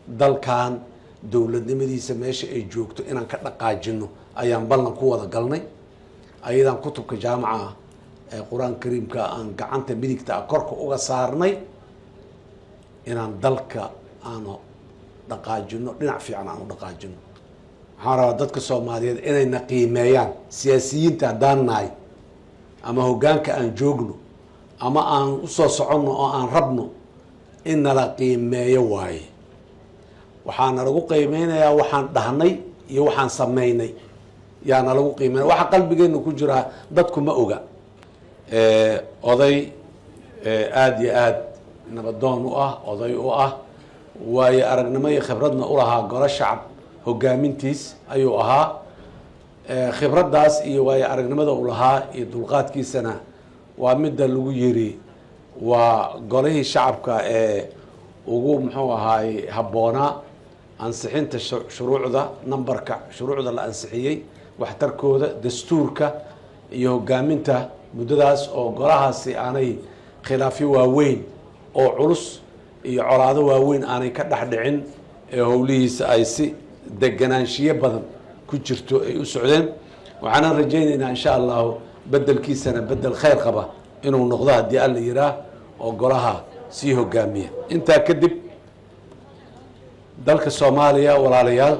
dalkan dowladnimadiisa meesha ay joogto inaan ka dhaqaajino ayaan ballan ku wada galnay ayadaan kutubka jaamaca ee qur-aanka kariimka aan gacanta midigta korka uga saarnay inaan dalka aanu dhaqaajino dhinac fiican aan u dhaqaajino waxaan rabaa dadka Soomaaliyeed inayna qiimeeyaan siyaasiyiinta haddaan nahay ama hoggaanka aan joogno ama aan u soo soconno oo aan rabno in nala qiimeeyo waaye waxaana lagu qiimeynayaa waxaan dhahnay iyo waxaan sameynay yaana lagu qiimeynaya waxa qalbigeena ku jira dadku ma oga oday aad iyo aad nabadoon u ah oday u ah waayo aragnimo iyo khibradna u lahaa golo shacab hogaamintiis ayuu ahaa khibraddaas iyo waayo aragnimada u lahaa iyo dulqaadkiisana waa midda lagu yiri waa golihii shacabka ugu muxuu ahaay habboonaa ansixinta shuruucda nambarka shuruucda la ansixiyey waxtarkooda dastuurka iyo hogaaminta muddadaas oo golahaasi aanay khilaafyo waaweyn oo culus iyo colaado waaweyn aanay ka dhex dhicin ee howlihiisa ay si deganaanshiyo badan ku jirto ay u socdeen waxaan rajaynaynaa insha Allah bedelkiisana bedel khayr qaba inuu noqdo hadii alla yiraa oo golaha si hogaamiya inta kadib dalka Soomaaliya walaalayaal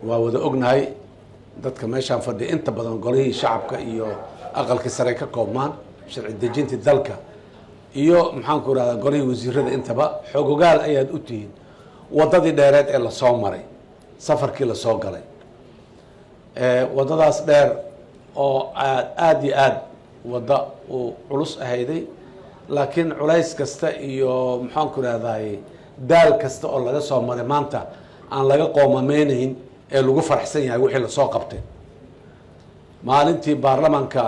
waa wada ognahay dadka meeshaan fadhiya inta badan golihii shacabka iyo aqalka sare ka koobmaan sharci dejinta dalka iyo maxaan ku raada golihii wasiirada intaba xogogaal ayaad u tihiin wadadii dheereed ee la soo maray safarkii la soo galay wadadaas dheer oo aad iyo aad wada uu culus ahayday laakiin culays kasta iyo maxaan ku raadaay daal kasta oo laga soo maray maanta aan laga qoomameynayn ee lagu faraxsan yahay wixii la soo qabtay maalintii baarlamaanka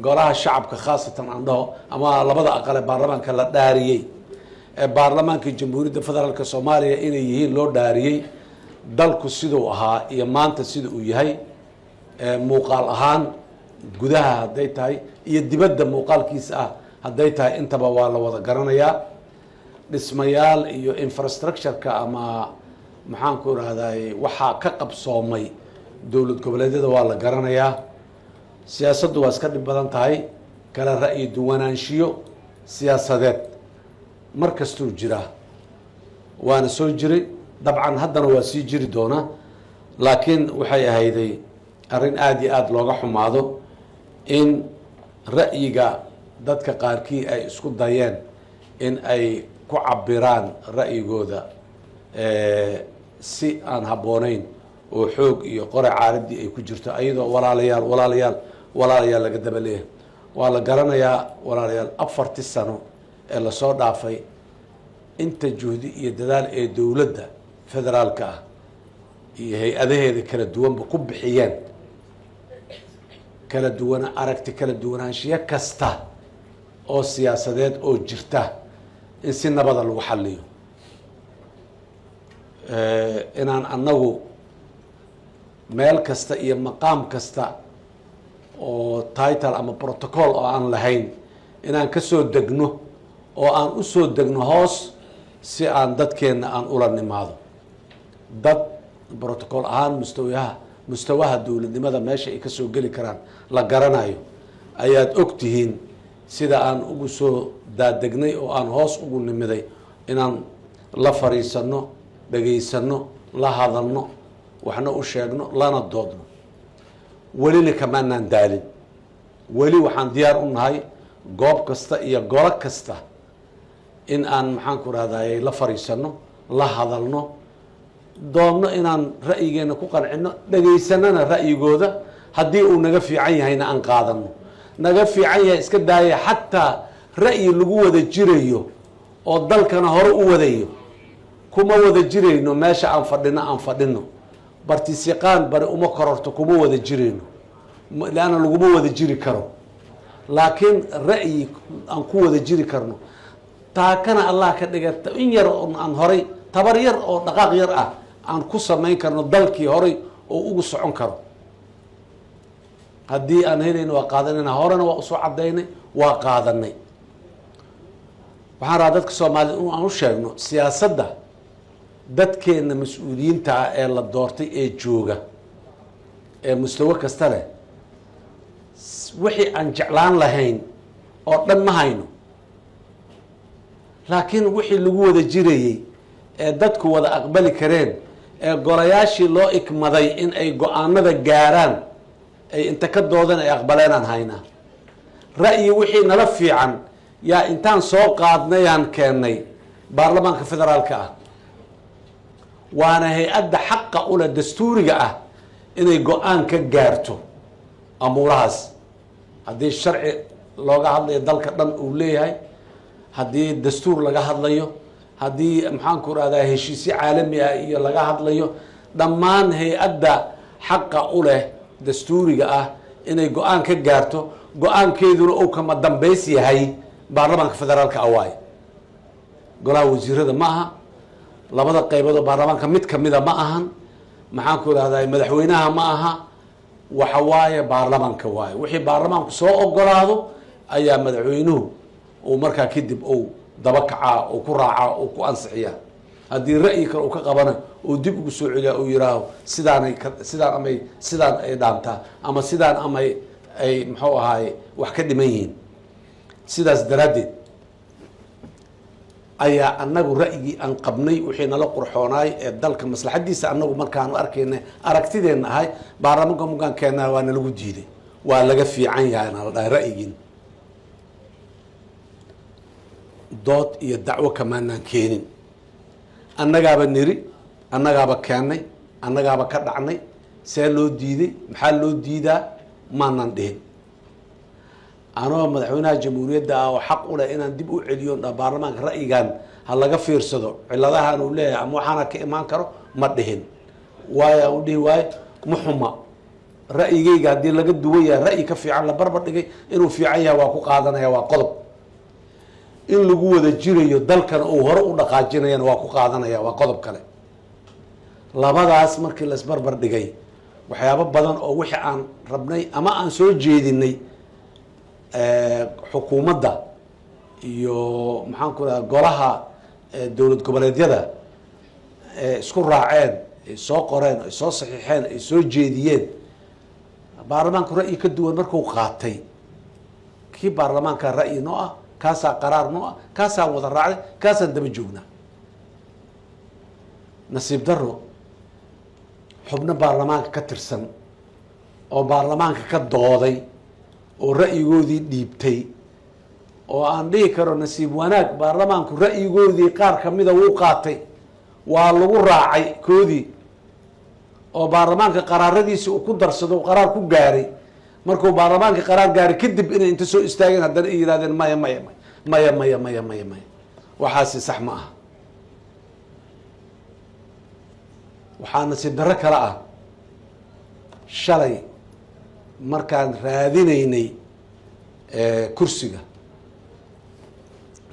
golaha shacabka khaasatan aan dhaho ama labada aqal ee baarlamaanka la dhaariyay ee baarlamaanka jamhuuriyadda federaalka Soomaaliya inay yihiin loo dhaariyay dalku sidoo ahaa iyo maanta sida uu yahay muuqaal ahaan gudaha haday tahay iyo dibadda muuqaalkiisa ah haday tahay intaba waa la wada garanayaa dhismayaal iyo infrastructure-ka ama maxaan ku raadaay waxa ka qabsoomay dawlad goboleedyada waa la garanayaa siyaasaddu waa iska dhib badan tahay kala ra'yi duwanaanshiyo siyaasadeed markastuu jira waana soo jiray dabcan haddana waa sii jiri doona laakiin waxay ahayday arrin aad iyo aad looga xumaado in ra'yiga dadka qaarkii ay isku dayeen in ay ku cabiraan ra'yigooda si aan habboonayn oo xoog iyo qore caaradii ay ku jirto ayadoo walaalayaal laga daba leeyahay waa la garanayaa walaalayaal 4 sano ee la soo dhaafay inta juhdi iyo dadaal ee dawladda federaalka ah iyo hay-adaheeda kala duwanba ku bixiyeen kala duwan aragti kala duwanaanshiyo kasta oo siyaasadeed oo jirta in si nabada lagu xalliyo inaan annagu meel kasta iyo maqaam kasta oo title ama protocol oo aan lahayn inaan ka soo degno oo aan u soo degno hoos si aan dadkeena aan ula nimaado dad protocol ahaan mustawaha dawladnimada meesha ay ka soo geli karaan la garanayo ayaad og tihiin sida aan ugu soo daadegnay oo aan hoos ugu nimiday inaan la fariisano dhageysano la hadalno waxna u sheegno lana doodno welina kamaanaan daalin weli waxaan diyaar u nahay goob kasta iyo golo kasta in aan maxaan ku raadaayay la fariisano la hadalno doonno inaan ra'yigeena ku qancino dhageysanana ra'yigooda haddii uu naga fiican yahayna aan qaadano naga fiican yahay iska daaya xataa ra'yi lagu wada jirayo oo dalkana hore u wadayo kuma wada jirayno meesha aan fadhino bartisiqaan bari uma kororto kuma wada jirayno laana laguma wada jiri karo laakiin ra'yi aan ku wada jiri karno taakana Allah ka dhigata in yar aan horay tabar yar oo dhaqaaq yar ah aan ku sameyn karno dalkii horay oo ugu socon karo haddii aan helayno waa qaadanayna horena waa usoo cadaynay waa qaadanay waxaan rabaa dadka Soomaaliyeed in aan u sheegno siyaasadda dadkeena mas-uuliyiinta ah ee la doortay ee jooga ee mustawa kasta leh wixii aan jeclaan lahayn oo dhan ma hayno laakiin wixii lagu wada jirayay ee dadku wada aqbali kareen ee golayaashii loo ikmaday in ay go-aanada gaaraan ay inta ka doodan ay aqbaleenaan haynaa ra'yi wixii nala fiican yaa intaan soo qaadnayaan keennay baarlamaanka federaalka ah waana hay-adda xaqa ule dastuuriga ah inay go-aan ka gaarto amuurahaas haddii sharci looga hadlayo dalka dhan uu leeyahay haddii dastuur laga hadlayo haddii maxaanku rahdaa heshiisyo caalami ah iyo laga hadlayo dhammaan hay-adda xaqa u leh dastuuriga ah inay go-aan ka gaarto go-aankeeduna uu kama dambays yahay baarlamaanka federaalka awaaye golaha wasiirada ma aha labada qayboodoo baarlamaanka mid kamida ma ahan maxaanku rahdaa madaxweynaha ma aha waxa waaye baarlamaanka waaye wixii baarlamaanku soo ogolaado ayaa madaxweynuhu uu markaa kadib uu daba kacaa uu ku raacaa uu ku ansixiyaa haddii ra'yi kale uu ka qabana uu dib ugu soo celiyaa uu yihaaho sidaan amay sidaan ay dhaantaa ama sidaan amay ay muxuu ahaaye wax ka dhiman yihiin sidaas daraaddeed ayaa anagu ra'yigii aan qabnay wixii nala qurxoonaay ee dalka maslaxadiisa anagu markaanu arkayna aragtideenna ahay baarlamaanka mugaankeena waa nalagu diiday waa laga fiican yahay nala dhahay ra'yigiin dood iyo dacwo kamaanaan keenin annagaaba niri annagaaba keennay annagaaba ka dhacnay see loo diiday maxaa loo diidaa maanan dhihin anoo madaxweynaha jamhuuriyadda ah oo xaq u leh inaan dib u celiyo baarlamaanka ra'yigan ha laga fiirsado ciladahan uu leeyahay ama waxaana ka imaan karo ma dhihin waayo aan u dhihi waayo ma xuma ra'yigayga haddii laga duwan yahay ra'yi ka fiican la barbar dhigay inuu fiican yahay waa ku qaadanaya waa qodob in lagu wada jirayo dalkan uu hore u dhaqaajinayana waa ku qaadanaya waa qodob kale labadaas markii laisbarbar dhigay waxyaabo badan oo wixii aan rabnay ama aan soo jeedinay xukuumadda iyo maxaanku raha golaha dowlad goboleedyada isku raaceen ay soo qoreen ay soo saxiixeen ay soo jeediyeen baarlamaanku ra'yi ka duwan markuu qaatay kii baarlamaanka ra'yi noo ah kaasaa qaraar noo ah kaasaan wada raacday kaasaan daba joognaa nasiib daro xubno baarlamaanka ka tirsan oo baarlamaanka ka dooday oo ra'yigoodii dhiibtay oo aan dhihi karo nasiib wanaag baarlamaanku ra'yigoodii qaar kamida wuu qaatay waa lagu raacay koodii oo baarlamaanka qaraaradiisi uu ku darsado qaraar ku gaaray markuu baarlamaanka qaraar gaaray kadib inay inta soo istaageen haddana ay yidhahdeen maya maya maya maya maya maya maya waxaasi sax ma aha waxaa nasiib darro kale ah shalay markaan raadinaynay kursiga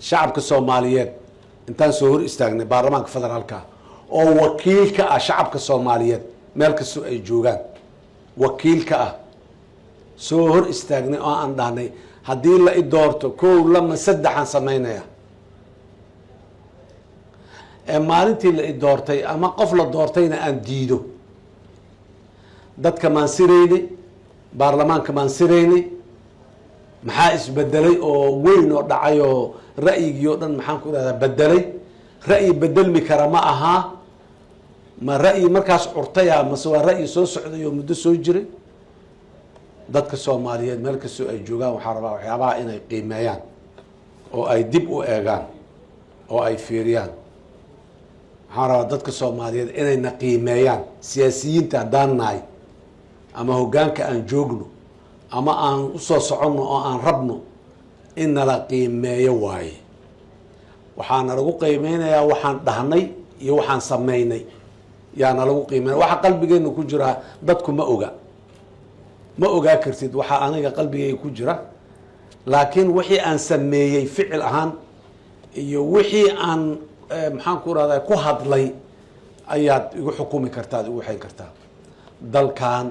shacabka soomaaliyeed intaan soo hor istaagnay baarlamaanka federaalka oo wakiilka ah shacabka soomaaliyeed meel kastoo ay joogaan wakiilka ah soo hor istaagnay oo aan dhahnay haddii la i doorto 1 2 3 samaynaya maalintii la i doortay ama qof la doortayna aan diido dadka maan siraynay baarlamaanka maan siraynay maxaa isbedelay oo weyn oo dhacay oo ra'yigii oo dhan maxaan ku rahdaa bedelay ra'yi bedelmi kara ma ahaa ma ra'yi markaas curtaya mase waa ra'yi soo socday oo muddo soo jiray dadka soomaaliyeed meel kastoo ay joogaan waxaa rabaa waxyaabaha inay qiimeeyaan oo ay dib u eegaan oo ay fiiriyaan waxaan rabaa dadka soomaaliyeed inayna qiimeeyaan siyaasiyiinta haddaan nahay ama hoggaanka aan joogno ama aan usoo soconno oo aan rabno in nala qiimeeyo waaye waxaana lagu qiimeynayaa waxaan dhahnay iyo waxaan samaynay yaana lagu qiimeynaya waxa qalbigeenna ku jiraa dadku ma oga ma ogaa kartid waxaa aniga qalbigeyga ku jira laakiin wixii aan sameeyey ficil ahaan iyo wixii aan maxaan ku rahdaa ku hadlay ayaad igu xukumi kartaa ad igu waxayn kartaa dalkan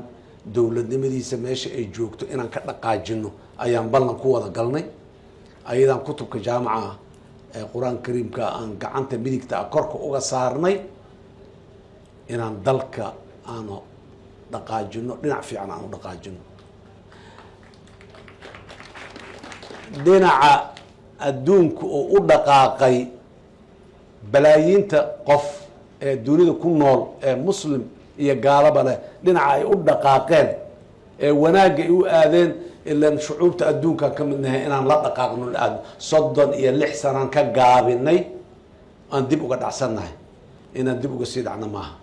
dowladnimadiisa meesha ay joogto inaan ka dhaqaajino ayaan ballan ku wada galnay ayadaan kutubka jaamaca ee qur-aan kariimka aan gacanta midigta ah korka uga saarnay inaan dalka aanu dhaqaajino dhinac fiican aanu dhaqaajino dhinaca adduunka oo u dhaqaaqay balaayiinta qof ee dunida ku nool ee muslim iyo gaalaba leh dhinaca ay u dhaqaaqeen ee wanaagga ay u aadeen ilaan shucuubta adduunka ka mid nahay inaan la dhaqaaqno 36 sanaan ka gaabinay aan dib uga dhacsannahay inaan dib uga sii dhacno maaha